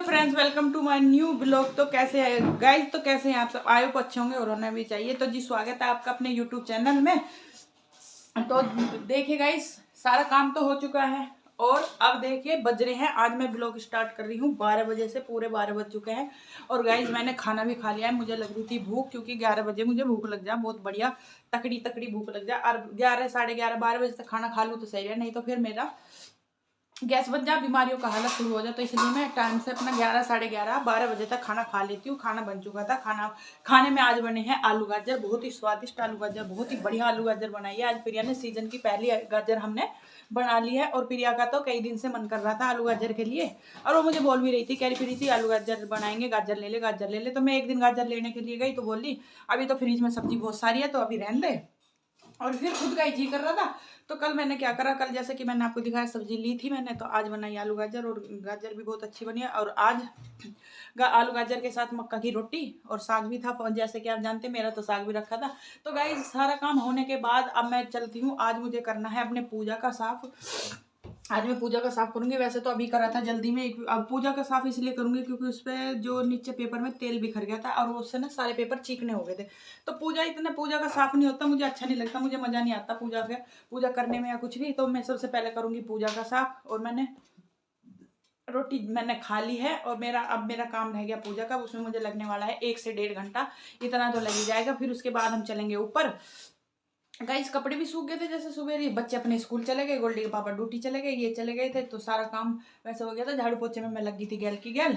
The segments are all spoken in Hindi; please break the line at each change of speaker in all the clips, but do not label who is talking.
Friends, welcome to my new blog. तो कैसे हैं गाइस? तो कैसे हैं आप सब? आए को अच्छे होंगे और होना भी चाहिए। तो जी, स्वागत है आपका अपने यूट्यूब चैनल में। तो देखिए गाइस, सारा काम तो हो चुका है और अब देखिए बज रहे हैं, आज मैं ब्लॉग स्टार्ट कर रही हूँ 12 बजे से। पूरे 12 बज चुके हैं और गाइस मैंने खाना भी खा लिया है। मुझे लग रही थी भूख, क्योंकि 11 बजे मुझे भूख लग जाए, बहुत बढ़िया तकड़ी तकड़ी भूख लग जाए। और 11 साढ़े 11 12 बजे तक खाना खा लूँ तो सही है, नहीं तो फिर मेरा गैस बन जा, बीमारियों का हालत शुरू हो जाए। तो इसलिए मैं टाइम से अपना 11 साढ़े 11 12 बजे तक खाना खा लेती हूँ। खाना बन चुका था। खाने में आज बने हैं आलू गाजर, बहुत ही स्वादिष्ट आलू गाजर, बहुत ही बढ़िया आलू गाजर बनाई है आज प्रिया ने। सीजन की पहली गाजर हमने बना ली है और प्रिया का तो कई दिन से मन कर रहा था आलू गाजर के लिए, और वो मुझे बोल भी रही थी, कह रही थी आलू गाजर बनाएंगे, गाजर ले ले गाजर ले ले। तो मैं एक दिन गाजर लेने के लिए गई तो बोली अभी तो फ्रिज में सब्जी बहुत सारी है तो अभी रहने दे, और फिर खुद का ही जी कर रहा था। तो कल मैंने क्या करा, कल जैसे कि मैंने आपको दिखाया सब्जी ली थी मैंने, तो आज बनाई आलू गाजर, और गाजर भी बहुत अच्छी बनी है। और आज आलू गाजर के साथ मक्का की रोटी और साग भी था, जैसे कि आप जानते हैं मेरा तो साग भी रखा था। तो गाइस, सारा काम होने के बाद अब मैं चलती हूँ। आज मुझे करना है अपने पूजा का साफ। आज मैं पूजा का साफ करूंगी। वैसे तो अभी करा था जल्दी में, अब पूजा का साफ इसलिए करूंगी क्योंकि उस पर जो नीचे पेपर में तेल बिखर गया था और उससे ना सारे पेपर चीकने हो गए थे। तो पूजा का साफ नहीं होता, मुझे अच्छा नहीं लगता, मुझे मजा नहीं आता पूजा करने में या कुछ भी। तो मैं सबसे पहले करूंगी पूजा का साफ। और रोटी मैंने खा ली है और अब मेरा काम रह गया पूजा का। उसमें मुझे लगने वाला है 1 से 1.5 घंटा, इतना तो लग ही जाएगा। फिर उसके बाद हम चलेंगे ऊपर। गाइस, कपड़े भी सूख गए थे, जैसे सुबह बच्चे अपने स्कूल चले गए, गोल्डी के पापा ड्यूटी चले गए, ये चले गए थे, तो सारा काम वैसे हो गया था। झाड़ू पोछे में मैं लगी थी गैल की गैल,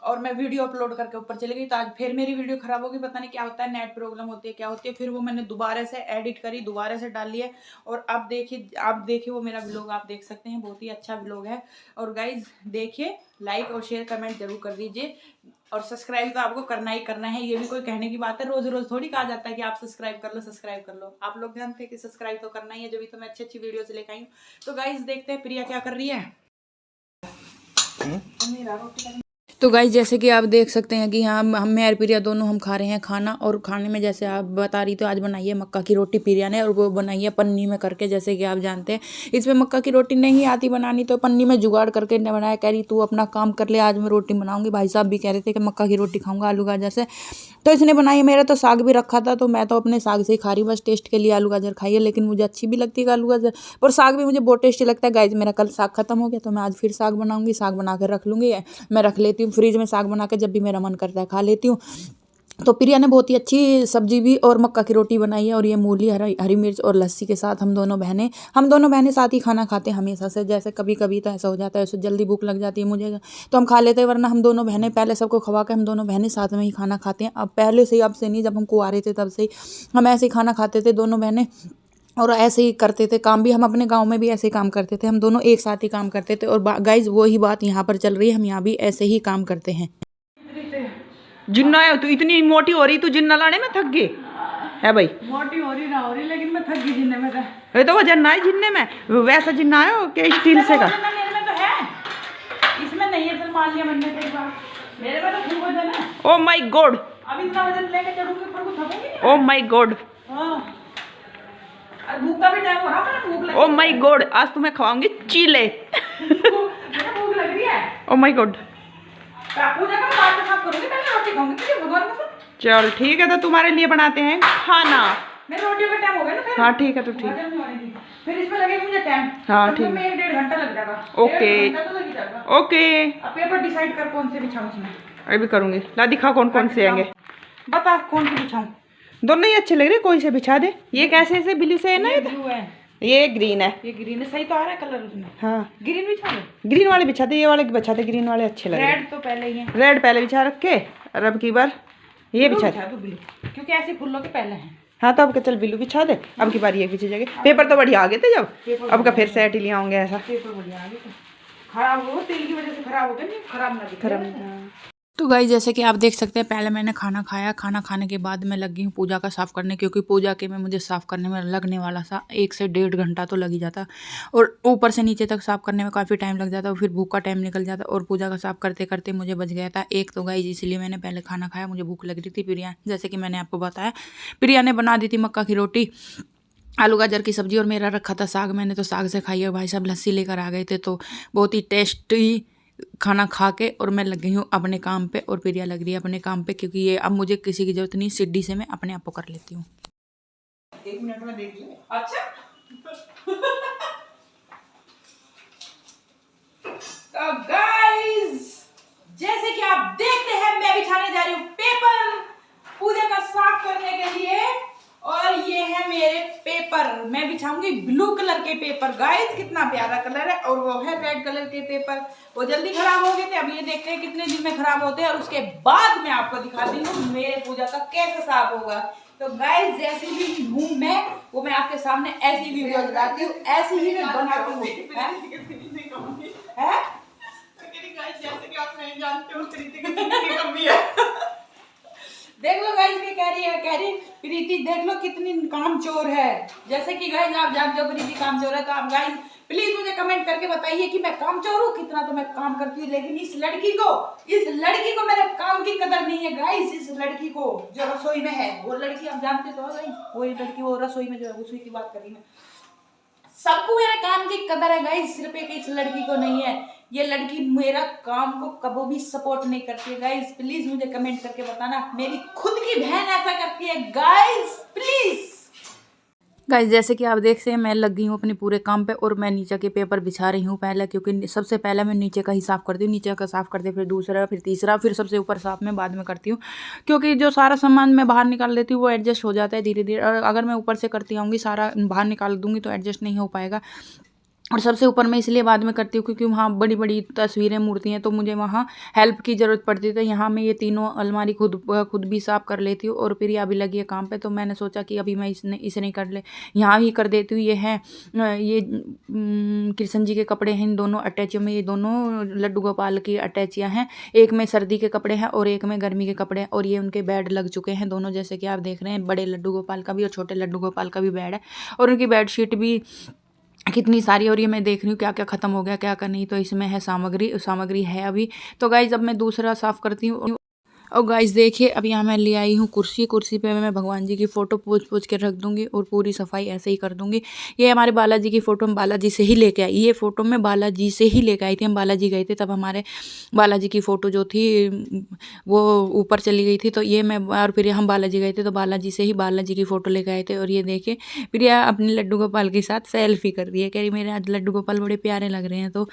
और मैं वीडियो अपलोड करके ऊपर चली गई। तो आज फिर मेरी वीडियो खराब होगी, पता नहीं क्या होता है, नेट प्रॉब्लम होती है क्या होती है। फिर वो मैंने दोबारा से एडिट करी, दोबारा से डाल ली है, और अब देखिए वो मेरा ब्लॉग आप देख सकते हैं, बहुत ही अच्छा ब्लॉग है। और गाइज देखिए, लाइक और शेयर कमेंट जरूर कर दीजिए, और सब्सक्राइब तो आपको करना ही करना है। ये भी कोई कहने की बात है? रोज रोज थोड़ी कहा जाता है कि आप सब्सक्राइब कर लो, सब्सक्राइब कर लो। आप लोग जानते हैं कि सब्सक्राइब तो करना ही है, जब भी तो मैं अच्छी अच्छी वीडियो से लेकर आई हूँ। तो गाइस देखते हैं प्रिया क्या कर रही है। तो गाइस, जैसे कि आप देख सकते हैं कि यहाँ मैं और प्रिया दोनों हम खा रहे हैं खाना। और खाने में जैसे आप बता रही, तो आज बनाई है मक्का की रोटी प्रिया ने, और वो बनाई है पन्नी में करके। जैसे कि आप जानते हैं इसमें मक्का की रोटी नहीं आती बनानी, तो पन्नी में जुगाड़ करके ने बनाया। कह रही तू अपना काम कर ले, आज मैं रोटी बनाऊंगी। भाई साहब भी कह रहे थे कि मक्का की रोटी खाऊंगा आलू गाजर से, तो इसने बनाई है। मेरा तो साग भी रखा था, तो मैं तो अपने साग से ही खा रही, बस टेस्ट के लिए आलू गाजर खाई है। लेकिन मुझे अच्छी भी लगती है आलू गाजर, और साग भी मुझे बहुत टेस्टी लगता है। गाइज, मेरा कल साग खत्म हो गया, तो मैं आज फिर साग बनाऊंगी। साग बना कर रख लूंगी, मैं रख लेती हूँ फ्रिज में साग बना के, जब भी मेरा मन करता है खा लेती हूँ। तो प्रिया ने बहुत ही अच्छी सब्जी भी और मक्का की रोटी बनाई है, और ये मूली हरी मिर्च और लस्सी के साथ हम दोनों बहनें साथ ही खाना खाते हैं हमेशा से। जैसे कभी कभी तो ऐसा हो जाता है, ऐसे जल्दी भूख लग जाती है मुझे, तो हम खा लेते हैं, वरना हम दोनों बहनें पहले सबको खवा के हम दोनों बहनें साथ में ही खाना खाते हैं। अब पहले से ही, अब से नहीं, जब हम कुंवारे थे तब से ही हम ऐसे ही खाना खाते थे दोनों बहनें, और ऐसे ही करते थे काम भी। हम अपने गांव में भी ऐसे ही काम करते थे, हम दोनों एक साथ ही काम करते थे। और गाइज वही बात यहाँ पर चल रही है, हम यहाँ भी ऐसे ही काम करते हैं।
जिन्ना है तू, इतनी मोटी हो रही, तू जिन्ना लाने में थक गई है भाई।
मोटी हो रही ना हो रही, लेकिन मैं थक गई जिन्ने में।
ये तो वजन ना है जिन्ने में, वैसा जिन्ना है के स्टील से का।
मेरे में तो है, इसमें नहीं है। फिर मान लिया मैंने एक बार, मेरे में तो खूब वजन है।
ओ माय गॉड,
अब इतना वजन लेके चढ़ूंगी ऊपर को, थकूंगी नहीं।
ओ माय गॉड,
हाँ, भूख का भी टाइम हो रहा है, भूख लगी।
ओ माय गॉड, आज तुम्हें खवाऊंगी चीले।
मुझे भूख लग रही है।
ओ माय गॉड,
पूजा का बाद में साफ करूंगी, पहले रोटी खाऊंगी, ठीक है भगवान का।
चल ठीक है, तो तुम्हारे लिए बनाते हैं खाना।
मेरे रोटियों का टाइम हो गया ना फिर।
हाँ ठीक है, तो ठीक,
फिर इसमें लगेगा मुझे टाइम।
हाँ ठीक,
में 1-1.5 घंटा लग जाएगा।
ओके
1.5 घंटा तो लग ही जाएगा।
ओके।
अब पेपर डिसाइड कर कौन से बिछाऊं इसमें।
अभी करूंगी, ला दिखा कौन कौन से आएंगे,
बता कौन से बिछाऊं।
दोनों ही अच्छे लग रहे, कोई से बिछा दे। ये कैसे ऐसे ब्लू से है ना,
ये ब्लू है,
ये ग्रीन है,
ये ग्रीन है, सही तो आ रहा है कलर उसमें।
हाँ
ग्रीन बिछा दो,
ग्रीन वाले बिछा दे, ये वाले बिछा दे, ग्रीन वाले अच्छे लग रहे हैं।
रेड तो पहले ही है,
रेड पहले बिछा रखे, और अब की बार ये बिछा दे।
दो ब्लू, क्योंकि ऐसे फूलों के पहले हैं।
हाँ तो अब चल बिल्लू बिछा दे, अब की बार ये पीछे जाएगा। पेपर तो बढ़िया आ गए थे जब, अब का फिर सेट ही लिया होंगे ऐसा।
पेपर बढ़िया आ गया, खराब हो तेल की वजह से खराब हो गया, नहीं खराब ना दिखे।
खराब।
तो गाइस, जैसे कि आप देख सकते हैं, पहले मैंने खाना खाया, खाना खाने के बाद मैं लगी हूँ पूजा का साफ़ करने, क्योंकि पूजा के में मुझे साफ़ करने में लगने वाला था 1 से 1.5 घंटा तो लग ही जाता, और ऊपर से नीचे तक साफ़ करने में काफ़ी टाइम लग जाता, और फिर भूख का टाइम निकल जाता, और पूजा का साफ़ करते करते मुझे बच गया था 1। तो गाइस इसलिए मैंने पहले खाना खाया, मुझे भूख लग रही थी। प्रिया, जैसे कि मैंने आपको बताया, प्रिया ने बना दी थी मक्का की रोटी, आलू गाजर की सब्जी, और मेरा रखा था साग। मैंने तो साग से खाई है। भाई साहब लस्सी लेकर आ गए थे, तो बहुत ही टेस्टी खाना खा के और मैं लग गई हूँ अपने काम पे और प्रिया लग रही है अपने काम पे, क्योंकि ये अब मुझे किसी की जरूरत नहीं, सीढ़ी से मैं अपने आप को कर लेती हूँ।
1 मिनट में देख ले।
अच्छा तो गाइस जैसे कि आप देखते हैं मैं बिछाने जा रही हूँ पेपर पूजा का साफ करने के लिए, और ये है मेरे पेपर। मैं बिछाऊंगी ब्लू कलर के पेपर। गाइस कितना प्यारा कलर है, और वो है रेड कलर के पेपर। वो जल्दी खराब हो गए थे, अब ये देखते हैं कितने दिन में खराब होते हैं, और उसके बाद मैं आपको दिखाती हूँ मेरे पूजा का कैसे साफ होगा। तो गाइस जैसी भी हूँ मैं, वो मैं आपके सामने ऐसी वीडियो बनाती हूँ, ऐसी ही मैं बनाती हूँ।
जैसे कि आप नहीं जानते हो प्रीति की कमी है।
देख लो गाइस क्या कह रही प्रीति, देख लो कितनी कामचोर है। जैसे कि गाइस आप जानते हो प्रीति कामचोर है, तो आप गाइस प्लीज मुझे कमेंट करके बताइए कि मैं कामचोर हूँ। कितना तो मैं काम करती हूँ, लेकिन इस लड़की को मेरे काम की कदर नहीं है गाइस। इस लड़की को जो रसोई में है, वो लड़की आप जानते तो हो गाइस, वही लड़की वो रसोई में जो है उसी की बात कर रही मैं। सबको मेरे काम की कदर है गाइस, सिर्फ एक इस लड़की को नहीं है। ये लड़की मेरा काम को कभी भी सपोर्ट नहीं करती है गाइस। प्लीज मुझे कमेंट करके बताना मेरी खुद की बहन ऐसा करती है गाइस, प्लीज। गाइस जैसे कि आप देख सकते हैं मैं लग गई हूँ अपने पूरे काम पे, और मैं नीचे के पेपर बिछा रही हूँ पहले, क्योंकि सबसे पहले मैं नीचे का ही साफ करती हूँ। नीचे का साफ करते फिर दूसरा, फिर तीसरा, फिर सबसे ऊपर साफ मैं बाद में करती हूँ, क्योंकि जो सारा सामान मैं बाहर निकाल देती हूँ वो एडजस्ट हो जाता है धीरे धीरे। और अगर मैं ऊपर से करती आऊँगी सारा बाहर निकाल दूंगी तो एडजस्ट नहीं हो पाएगा। और सबसे ऊपर मैं इसलिए बाद में करती हूँ क्योंकि वहाँ बड़ी बड़ी तस्वीरें मूर्ति हैं, तो मुझे वहाँ हेल्प की ज़रूरत पड़ती है। तो यहाँ मैं ये तीनों अलमारी खुद भी साफ़ कर लेती हूँ, और प्रिया अभी लगी है काम पे, तो मैंने सोचा कि अभी मैं इसे नहीं कर ले, यहाँ ही कर देती हूँ। ये है ये कृष्ण जी के कपड़े हैं, इन दोनों अटैचियों में, ये दोनों लड्डू गोपाल की अटैचियाँ हैं। एक में सर्दी के कपड़े हैं और एक में गर्मी के कपड़े हैं, और ये उनके बेड लग चुके हैं दोनों, जैसे कि आप देख रहे हैं। बड़े लड्डू गोपाल का भी और छोटे लड्डू गोपाल का भी बेड है, और उनकी बेडशीट भी कितनी सारी। और ये मैं देख रही हूँ क्या क्या खत्म हो गया क्या क्या नहीं, तो इसमें है सामग्री है अभी। तो गाइज अब मैं दूसरा साफ करती हूँ। और गाइस देखिए अब यहाँ मैं ले आई हूँ कुर्सी पे मैं भगवान जी की फ़ोटो पूछ के रख दूँगी, और पूरी सफाई ऐसे ही कर दूँगी। ये हमारे बालाजी की फ़ोटो हम बालाजी से ही लेके आई, ये फ़ोटो मैं बालाजी से ही लेके आई थी। हम बालाजी गए थे तब हमारे बालाजी की फ़ोटो जो थी वो ऊपर चली गई थी, तो ये मैं और फिर हम बालाजी गए थे तो बालाजी से ही बालाजी की फ़ोटो लेके आए थे। और ये देखिए प्रिया अपने लड्डू गोपाल के साथ सेल्फी कर रही है, कह रही मेरे आज लड्डू गोपाल बड़े प्यारे लग रहे हैं। तो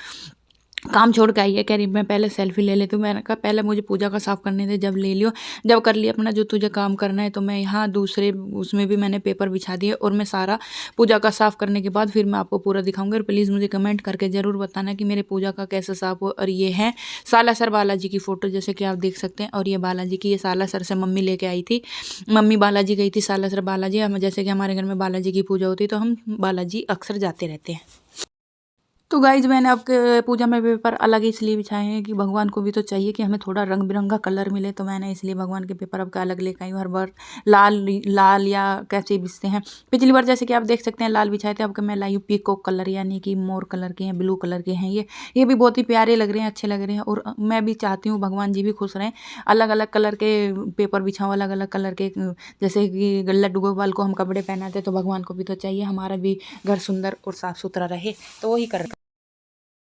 काम छोड़ के आई है, कह रही मैं पहले सेल्फी ले लेती हूँ। मैंने कहा पहले मुझे पूजा का साफ करने दे, जब ले लियो, जब कर लिया अपना जो तुझे काम करना है। तो मैं यहाँ दूसरे उसमें भी मैंने पेपर बिछा दिए, और मैं सारा पूजा का साफ करने के बाद फिर मैं आपको पूरा दिखाऊंगी। और प्लीज़ मुझे कमेंट करके ज़रूर बताना कि मेरे पूजा का कैसे साफ हो। और ये है सालासर बालाजी की फ़ोटो, जैसे कि आप देख सकते हैं। और ये बालाजी की, ये सालासर से मम्मी लेके आई थी, मम्मी बालाजी गई थी सालासर बालाजी। हम जैसे कि हमारे घर में बालाजी की पूजा होती है तो हम बालाजी अक्सर जाते रहते हैं। तो गाइज मैंने आपके पूजा में पेपर अलग इसलिए बिछाए हैं कि भगवान को भी तो चाहिए कि हमें थोड़ा रंग बिरंगा कलर मिले, तो मैंने इसलिए भगवान के पेपर अब का अलग लेकर आई हूँ। हर बार लाल या कैसे बिछते हैं, पिछली बार जैसे कि आप देख सकते हैं लाल बिछाए थे, अब मैं लाई हूँ पीकॉक कलर, यानी कि मोर कलर के हैं, ब्लू कलर के हैं। ये भी बहुत ही प्यारे लग रहे हैं, अच्छे लग रहे हैं। और मैं भी चाहती हूँ भगवान जी भी खुश रहें, अलग अलग कलर के पेपर बिछाऊँ, अलग अलग कलर के। जैसे कि लड्डू गोपाल को हम कपड़े पहनाते तो भगवान को भी तो चाहिए हमारा भी घर सुंदर और साफ सुथरा रहे, तो वही कर।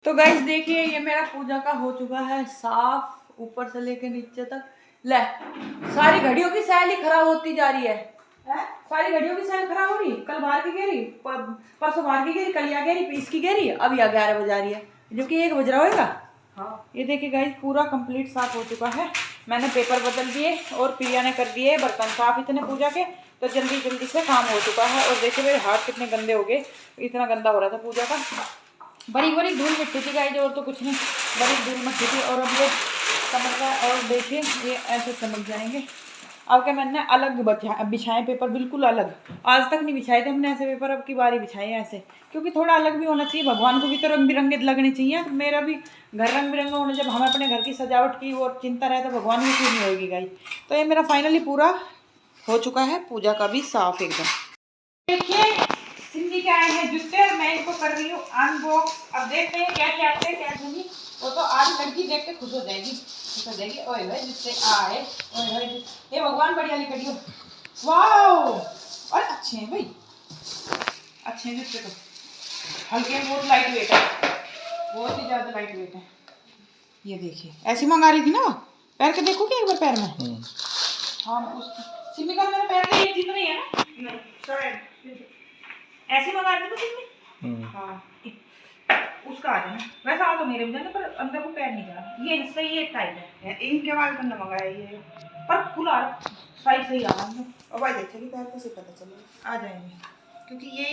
तो गाइस देखिए ये मेरा पूजा का हो चुका है साफ, ऊपर से लेके नीचे तक। ले सारी घड़ियों की सैल ही खराब होती जा रही है, सारी घड़ियों की सैल खराब हो रही। कल बाहर की गेरी, परसों बाहर की गेरी, कल यहाँ गेरी, पीस की गेरी, अब यहाँ 11 बजा रही है, जो कि 1 बज रहा होगा। हाँ ये देखिए गाइस पूरा कंप्लीट साफ हो चुका है। मैंने पेपर बदल दिए और प्रिया ने कर दिए बर्तन साफ इतने पूजा के, तो जल्दी जल्दी से काम हो चुका है। और देखिए मेरे हाथ कितने गंदे हो गए, इतना गंदा हो रहा था पूजा का। बड़ी बड़ी धूल मिट्टी थी गाइस, और तो कुछ नहीं, बड़ी धूल मिट्टी थी। और अब ये चमक रहा है, और देखिए ये ऐसे चमक जाएंगे। अब क्या मैंने अलग बिछाए पेपर, बिल्कुल अलग। आज तक नहीं बिछाए थे हमने ऐसे पेपर, अब की बारी बिछाए ऐसे, क्योंकि थोड़ा अलग भी होना चाहिए। भगवान को भी तो रंग बिरंगे लगने चाहिए। मेरा भी घर रंग बिरंगा होना, जब हमें अपने घर की सजावट की और चिंता रहे तो भगवान की क्यों नहीं होगी गाइस। तो ये मेरा फाइनली पूरा हो चुका है, पूजा का भी साफ एकदम। देखिए सिंधी के आए हैं जूते, मैं इनको कर रही हूँ अनबॉक्स। अब देखते हैं कैसे आते हैं कैसे नहीं। वो तो आज लड़की देख के खुश हो जाएगी, खुश हो जाएगी। ओए भाई जूते आए, ओए भाई ये भगवान बढ़िया लिख दियो, वाओ। और अच्छे हैं भाई, अच्छे हैं जूते, तो हल्के बहुत लाइट वेट है, बहुत ही ज़्यादा लाइट वेट है। ये देखिए ऐसी मंगा रही थी ना वो, पैर के देखो क्या एक बार पैर में। हाँ सिमी का मेरे पैर के एक जितना ही है ना, नहीं शायद ऐसी मंगा रही थी ना सिमी। हाँ उसका आ जाना वैसा आ तो मेरे भी जाने, पर अंदर को पैर नहीं जा रहा, ये सही है टाइट है। इनके वाल करना मंगाया ये, पर खुला सही आ रहा है। और भाई देखेगी पैर कैसे पता चलेगा, आ जाएंगे क्योंकि ये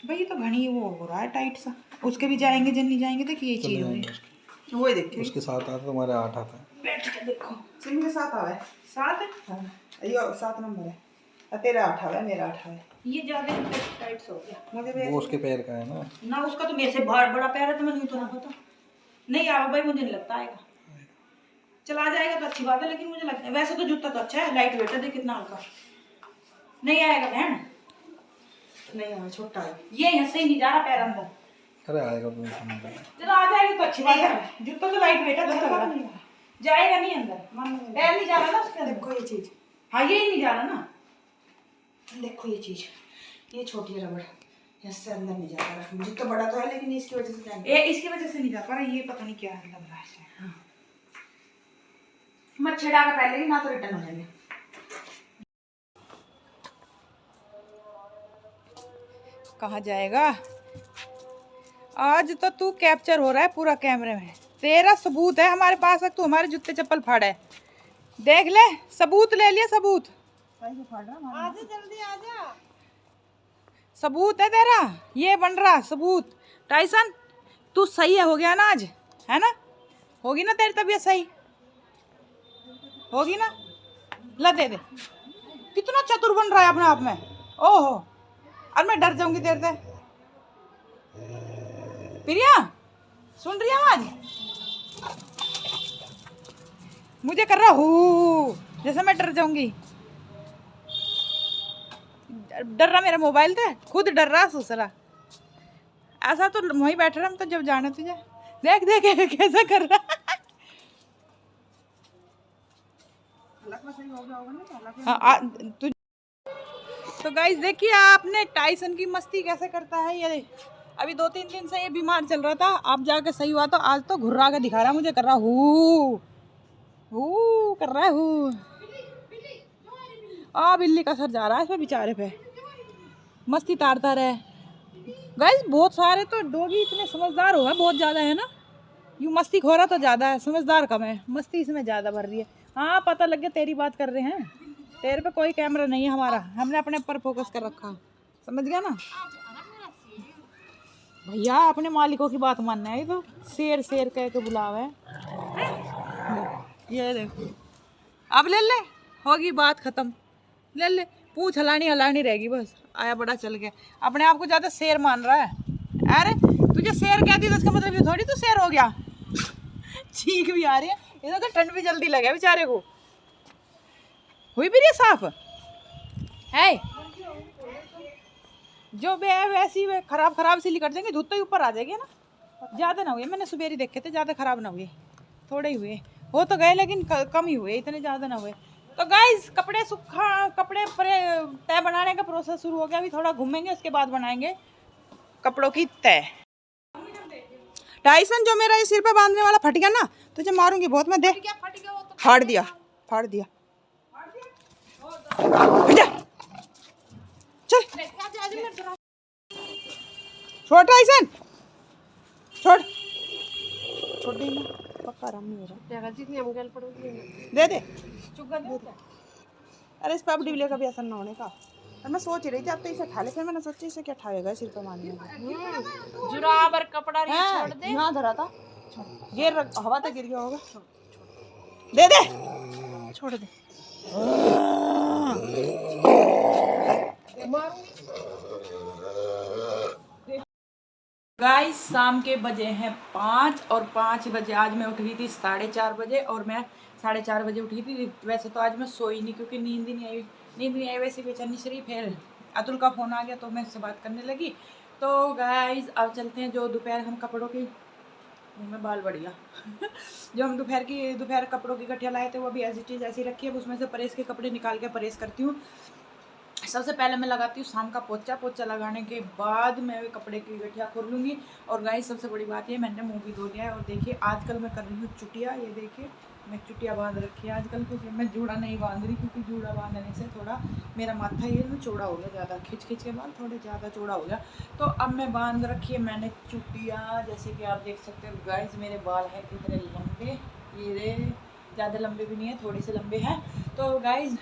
भाई तो घनी वो हो रहा है टाइट सा। उसके भी जाएंगे जल्दी जाएंगे, देखिए ये चीज हो रही है वो देखिए।
उसके साथ आता तुम्हारे 8 आता है।
बैठ के देखो सिम के साथ आवा है 7 है। हाँ ये 7 नंबर है, तेरा 8 आवा है, मेरा 8 है। ये ज्यादा टाइट हो गया मुझे।
वो उसके पैर का है ना
उसका तो मेरे से बड़ा पैर है, तो मैं तो ना पता नहीं आवा भाई, मुझे नहीं लगता आएगा। चला जाएगा तो अच्छी बात है, लेकिन मुझे लगता है वैसे तो जूता तो अच्छा है, लाइट वेट है, देख कितना हल्का। नहीं आएगा बहन, नहीं आएगा, छोटा है ये, यहाँ से ही नहीं जा रहा पैर अंदर।
अरे आएगा तो
चलो आ जाएगी तो अच्छी बात है, जूता तो लाइट वेट है, जाएगा नहीं अंदर, पैर नहीं जा रहा ना उसके। देखो ये चीज, हाँ ये ही नहीं जा रहा ना, देखो ये चीज, ये छोटी रबड़ इससे अंदर नहीं जा रहा। मुझे तो बड़ा तो है लेकिन इसकी वजह से इसकी वजह से नहीं जा पा रहा, ये पता नहीं क्या लग रहा है। हाँ मच्छर डाला पहले ही ना, तो रिटर्न हो जाएंगे। कहाँ जाएगा आज, तो तू कैप्चर हो रहा है पूरा कैमरे में, तेरा सबूत है हमारे पास, तू हमारे जूते चप्पल फाड़ा है, देख ले सबूत ले लिया, सबूत आजा जल्दी आजा, सबूत है तेरा, ये बन रहा सबूत। टाइसन तू सही है, हो गया ना आज, है ना, होगी ना तेरी तबीयत सही, होगी ना, ला दे दे। कितना चतुर बन रहा है अपने आप में, ओहो, और मैं डर जाऊंगी देर से। प्रिया सुन रही आवाज, मुझे कर रहा हूँ जैसे मैं डर जाऊंगी। डर रहा मेरा मोबाइल था, खुद डर रहा दूसरा, ऐसा तो वहीं बैठ रहा हम तो जब जाना तुझे, देख देख कैसा कर रहा। हाँ तो गाइस देखिए आपने टाइसन की मस्ती कैसे करता है ये। अभी 2-3 दिन से ये बीमार चल रहा था, अब जाके सही हुआ, तो आज तो घुर्रा के दिखा रहा मुझे, कर रहा हूँ कर रहा हूँ। बिल्ली का सर जा रहा है इस पे बेचारे पे, मस्ती तारता रहे। गाइस बहुत सारे तो डॉगी इतने समझदार हो गए, बहुत ज़्यादा है ना, यूँ मस्ती खोरा तो ज़्यादा है, समझदार कम है, मस्ती इसमें ज़्यादा भर रही है। हाँ पता लग गया तेरी बात कर रहे हैं, तेरे पे कोई कैमरा नहीं है हमारा, हमने अपने पर फोकस कर रखा, समझ गया ना भैया, अपने मालिकों की बात मानना है। तो शेर शेर कह के बुलावा है, ये देखो अब ले ले, होगी बात खत्म, ले ले, पूछ हलानी रहेगी बस, आया बड़ा चल गया, अपने आप को ज़्यादा शेर मान रहा है। अरे तुझे शेर कहती तो उसका मतलब ये थोड़ी तू शेर हो गया। चीख भी आ रही है, इधर तो ठंड भी जल्दी लगे बेचारे को। हुई भी नहीं साफ है, जो वैसी वे खराब सी कर देंगे, धूप तो ऊपर आ जाएगी ना, ज़्यादा ना हुए, मैंने सुबेरी देखे थे, ज़्यादा खराब ना हुए, थोड़े ही हुए, हो तो गए लेकिन कम ही हुए, इतने ज़्यादा ना हुए। तो गाइस कपड़े तय बनाने का प्रोसेस शुरू हो गया, अभी थोड़ा घूमेंगे उसके बाद बनाएंगे कपड़ों की तय। टाइसन जो मेरा ये सिर पे बांधने वाला फट गया ना, तुझे मारूंगी बहुत मैं, देख फाड़ दिया चल छोड़ टाइसन, छोड़ देना, पक्का आराम नहीं हो रहा, दे दे। अरे इस पे अब डिबले का भी असर ना होने का, और मैं सोच रही थी अब तो इसे ठा ले, फिर मैंने सोचा इसे क्या ठाएगा सिर पे मारने में, जुराबर कपड़ा छोड़ दे, यहाँ धरा था, गिर हवा तो गिर गया होगा, दे दे, छोड़ दे। गाइस शाम के बजे हैं 5, और 5 बजे आज मैं उठ गई थी 4:30 बजे, और मैं 4:30 बजे उठी थी। वैसे तो आज मैं सोई नहीं क्योंकि नींद नहीं आई, वैसे बेचैनी शरीफ। फिर अतुल का फ़ोन आ गया तो मैं उससे बात करने लगी। तो गाइस अब चलते हैं, जो दोपहर हम कपड़ों की, में बाल बढ़ गया जो हम दोपहर कपड़ों की गठिया लाए थे वो भी एज इट इज़ ऐसी रखी है, उसमें से प्रेस के कपड़े निकाल के प्रेस करती हूँ। सबसे पहले मैं लगाती हूँ शाम का पोछा। पोछा लगाने के बाद मैं कपड़े की गठिया खोल लूँगी। और गाइस सबसे बड़ी बात ये, मैंने मुँह भी धो लिया है। और देखिए आजकल मैं कर रही हूँ चुटिया। ये देखिए मैं चुटिया बांध रखी है आजकल, क्योंकि मैं जूड़ा नहीं बांध रही, क्योंकि जूड़ा बांधने से थोड़ा मेरा माथा ये ना चौड़ा हो गया, ज़्यादा खिंच खिंच के बाल थोड़े ज़्यादा चौड़ा हो गया। तो अब मैं बांध रखी है मैंने चुटिया। जैसे कि आप देख सकते हो गाइस, मेरे बाल हैं कितने लंबे, ये ज़्यादा लंबे भी नहीं है, थोड़े से लंबे हैं। तो गाइस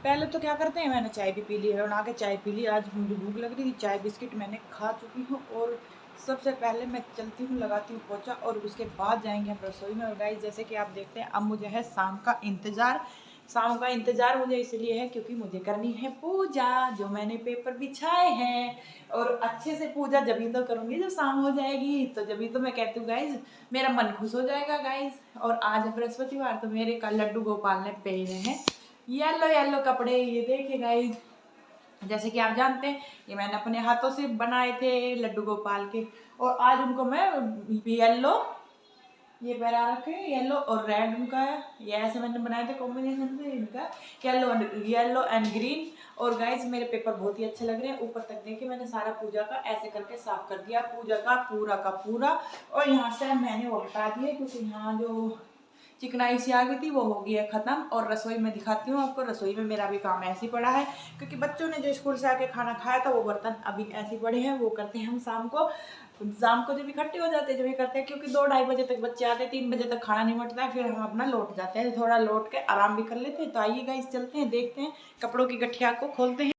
पहले तो क्या करते हैं, मैंने चाय भी पी ली है, बना के चाय पी ली। आज मुझे भूख लग रही थी, चाय बिस्किट मैंने खा चुकी हूँ। और सबसे पहले मैं चलती हूँ, लगाती हूँ पोछा, और उसके बाद जाएंगे हम रसोई में। और गाइस जैसे कि आप देखते हैं, अब मुझे है शाम का इंतज़ार। शाम का इंतज़ार मुझे इसलिए है क्योंकि मुझे करनी है पूजा, जो मैंने पेपर बिछाए हैं। और अच्छे से पूजा जब तो करूँगी जब शाम हो जाएगी, तो जब तो मैं कहती हूँ गाइस मेरा मन खुश हो जाएगा गाइस। और आज है बृहस्पतिवार, तो मेरे कल लड्डू गोपाल ने पहने हैं येलो येलो कपड़े। ये देखिए गाइस, जैसे कि आप जानते हैं ये मैंने अपने हाथों से बनाए थे लड्डू गोपाल के। और आज उनको मैं येलो, ये पहना रखे येलो और रेड उनका है, ये ऐसे मैंने बनाए थे कॉम्बिनेशन से इनका, येलो एंड ग्रीन। और गाइस मेरे पेपर बहुत ही अच्छे लग रहे हैं। ऊपर तक देखिए मैंने सारा पूजा का ऐसे करके साफ कर दिया, पूजा का पूरा। और यहाँ से मैंने वो हटा दिया, क्योंकि यहाँ जो चिकनाई सी आ गई थी वो हो गई है ख़त्म। और रसोई में दिखाती हूँ आपको, रसोई में मेरा भी काम ऐसे ही पड़ा है, क्योंकि बच्चों ने जो स्कूल से आके खाना खाया था वो बर्तन अभी ऐसे ही पड़े हैं। वो करते हैं हम शाम को जब इकट्ठे हो जाते हैं, जब ये करते हैं, क्योंकि 2-2:30 बजे तक बच्चे आते हैं, 3 बजे तक खाना नहीं बचता है, फिर हम अपना लौट जाते हैं, थोड़ा लौट के आराम भी कर लेते हैं। तो आइए गाइस चलते हैं, देखते हैं कपड़ों की गठिया को खोलते हैं।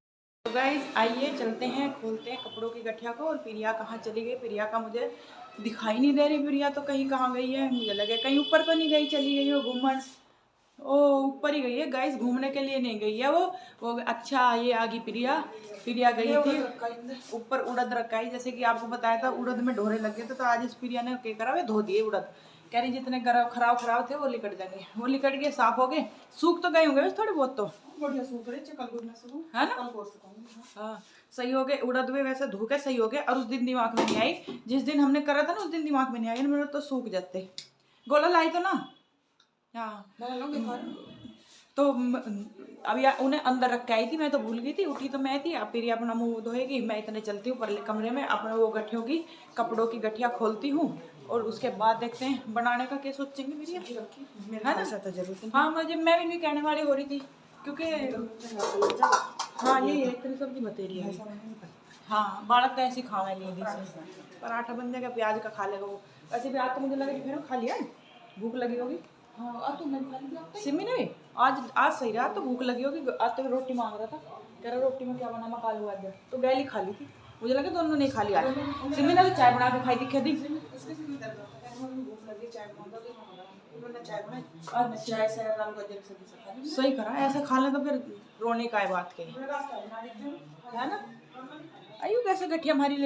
तो गाइस आइए चलते हैं, खोलते हैं कपड़ों की गठिया को। और प्रिया कहाँ चली गई? प्रिया का मुझे दिखाई नहीं दे रही। प्रिया तो कहीं कहाँ गई है, मुझे लगे कहीं ऊपर तो नहीं गई, चली गई हो घूमन। ओ ऊपर ही गई है गाइस, घूमने के लिए नहीं गई है वो अच्छा ये आ गई प्रिया। प्रिया गई थी ऊपर, उड़द रखा है। जैसे कि आपको बताया था उड़द में ढोरे लगे थे, तो आज इस प्रिया ने क्या करा, वे धो दिए उड़द। कह रही जितने खराब थे वो लिकट जाएंगे, वो लिकट गए, साफ हो गए, सूख तो गए होंगे थोड़े बहुत, तो बढ़िया सूख रहे है ना। हाँ सही हो गए उड़द में, वैसे धो के सही हो गए। और उस दिन दिमाग में नहीं आई, जिस दिन हमने करा था ना उस दिन दिमाग में नहीं आई, मेरे तो सूख जाते। गोला लाई तो ना, हाँ तो अभी उन्हें अंदर रख के आई थी, मैं तो भूल गई थी, उठी तो मैं थी। अब फिर अपना मुंह धोएगी, मैं इतने चलती हूँ परले कमरे में, अपने वो गठियों की कपड़ों की गठिया खोलती हूँ। और उसके बाद देखते हैं बनाने का क्या सोचेंगे मेरी, है ना। तो जरूर हाँ, मैं भी नहीं कहने वाली हो रही थी, क्योंकि हाँ ये एक तरह सब्जी बतेरी है। हाँ बालक का ऐसे खाना नहीं, पराठा बन जाएगा, प्याज का खा लेगा वो। वैसे भी आज तो मुझे लगा कि फिर खा लिया, भूख लगी होगी। हाँ तो सिमी ने आज सही रहा, तो भूख लगी होगी। आज तो रोटी मांग रहा था, कह रहा रोटी में क्या बना, मैं कालू आज तो गैली खा ली थी, मुझे लगा दोनों नहीं खा लिया। सिमी ने तो चाय बना के खाई थी, खेती सही करा, ऐसे खा ले तो फिर रोने का बात के है ना। आयु कैसे गठिया हमारी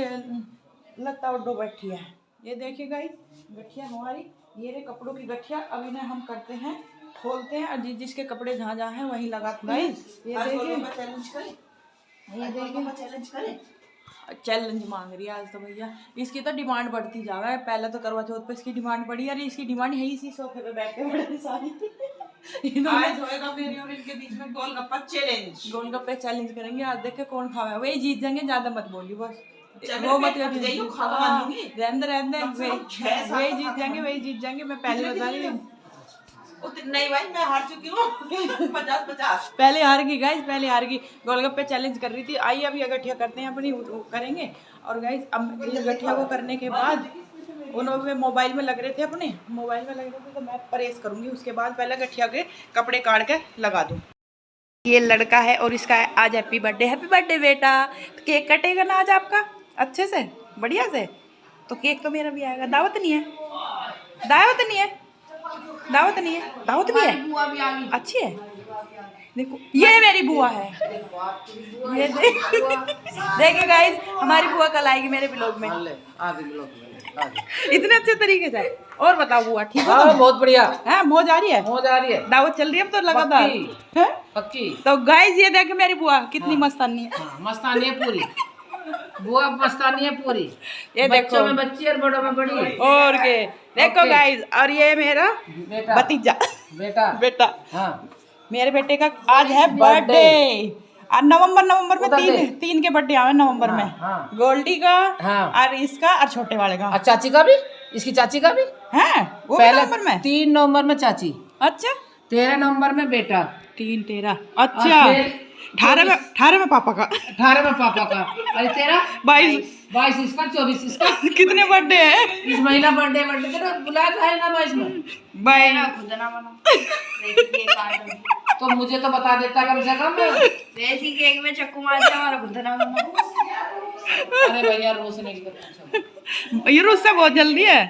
लगता उड्डो बैठी है। ये देखिए गाइस गठिया हमारी, ये रहे कपड़ों की गठिया। अब इन्हें हम करते हैं, खोलते हैं, और जिसके कपड़े जहाँ जहाँ हैं वहीं लगाते हैं। ये देखिए चैलेंज मांग रही है आज तो भैया, इसकी तो डिमांड बढ़ती जा रहा है। पहले तो करवा चौथ पे इसकी डिमांड बढ़ी, अरे इसकी डिमांड है इसी सोफे पे बैठ के बड़ी सारी। आज होएगा मेरी और इनके बीच में गोलगप्पा चैलेंज, गोलगप्पे चैलेंज करेंगे आज, देखे कौन खावे। वही जीत जाएंगे, ज्यादा मत बोली बस, वो मत रहने वही जीत जाएंगे। मैं पहले बता रही हूँ नहीं भाई, मैं हार चुकी हूँ 50-50 पहले हार गई गाइस, पहले हार गई। गोलगप्पे चैलेंज कर रही थी। आइए अभी गठिया करते हैं अपनी, करेंगे। और गाइस अब इस गठिया को करने के बाद उन्होंने मोबाइल में लग रहे थे, अपने मोबाइल में लग रहे थे, तो मैं प्रेस करूंगी। उसके बाद पहले गठिया के कपड़े काट के लगा दूँ। ये लड़का है और इसका आज हैप्पी बर्थडे बेटा। तो केक कटेगा ना आज आपका अच्छे से, बढ़िया से। तो केक तो मेरा भी आएगा। दावत नहीं है, दावत नहीं है, दावत नहीं है, दावत भी है, बुआ भी आ गई, अच्छी है। देखो ये मेरी बुआ है, ये देखिए गाइस हमारी बुआ कल आएगी मेरे ब्लॉग में, इतने अच्छे तरीके से। और बताओ बुआ ठीक है?
बहुत बढ़िया
है, मौज आ रही है,
मौज आ रही है,
दावत चल रही है अब तो लगातार
पक्की।
तो गाइस ये देखे मेरी बुआ कितनी मस्तानी है।
मस्तानी है पूरी, बुआ मस्तानी है पूरी।
ये देखो
में बच्ची और बड़ों में बड़ी,
और के देखो गाइस। और ये मेरा भतीजा
बेटा
बेटा
हाँ।
मेरे बेटे का आज है बर्थडे। और नवंबर में
उधर
तीन
दे।
तीन के बर्थडे आवे नवंबर में।
हाँ।
गोल्डी का
हाँ।
और इसका और छोटे वाले का
और चाची का भी, इसकी चाची का भी
है वो भी
पहले
नवंबर में।
3 नवंबर में चाची,
अच्छा
13 नवंबर में बेटा,
3-13
और
अच्छा।
फिर
18 में पापा का
18 में पापा का, अरे तेरा
22
इसका, 24 इसका।
कितने बर्थडे है
इस महीना बर्थडे तेरा बुलाया जाएगा 22 में।
भाई
तो मुझे तो बता देता कम से कम।
वैसी केक में चक्कू मार दिया हमारा खुद नाम।
अरे भैया रोज नहीं करता।
ये रोज से बहुत जल्दी है।